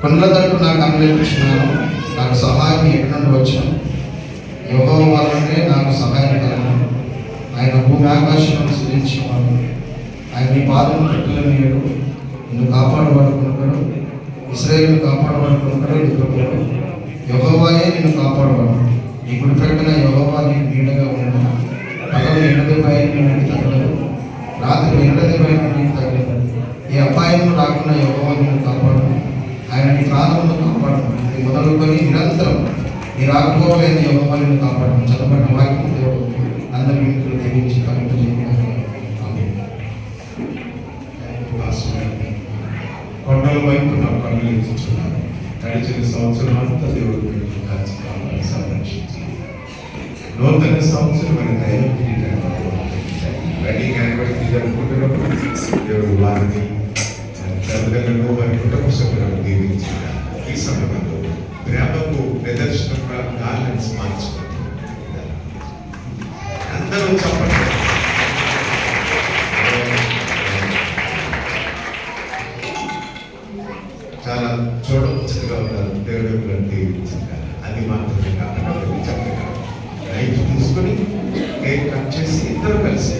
కొండల తట్టు నాకు అనుగ్రహించినాను, నాకు సహాయం ఎక్కడి నుండి వచ్చాను. యెహోవా వల్లనే నాకు సహాయం కలను. ఆయన భూమి ఆకాశాలను సృజించేవాడు. ఆయన నీ పాదం పెట్టలేనియడు. నిన్ను కాపాడబడుకున్నాడు. ఇశ్రాయేలును కాపాడబడుకున్నాడు. ఎదుర్కొన్నాడు. యెహోవాయే నిన్ను కాపాడవాడు. నీ కుడి ప్రక్కన యెహోవా నీకు నీడగా ఉన్నాడు. పగలు ఎండదెబ్బై నీకు తగలదు, రాత్రి ఎండదెబ్బై నీకు తగలదు. ఈ అపాయం రాకుండా యెహోవా నిన్ను కాపాడు. ఆయన నీ ప్రాణమును కాపాడు. ఇది మొదలుకొని నిరంతరం నీ రాకపోవలేదు యెహోవా నిన్ను కాపాడు. చదవబడిన వాక్యం దేవుడు అందరి వ్యక్తులు దీవించి కొండల వైపు నా కన్నులు ఎత్తుచున్నాను. గడిచిన సంవత్సరం అంతా దేవుడు కాచి సంరక్షించి నూతన సంవత్సరం మన వెడ్డింగ్ యానివర్సరీ జరుపుకుంటున్నప్పుడు దేవుడు వారిని తల్లిదండ్రులు వారి కుటుంబ సభ్యులను దీవించి ఈ సందర్భంలో ప్రేమకు ప్రదర్శనంగా గార్లెన్స్ మార్చుకుంటారు. అందరూ చెప్పండి. చాలా చూడముచ్చటగా ఉన్నారు. దేవుడు దీవించారు. అది మాత్రమే కాకుండా చక్కగా నైఫ్ తీసుకొని కేక్ కట్ చేసి ఇద్దరు కలిసి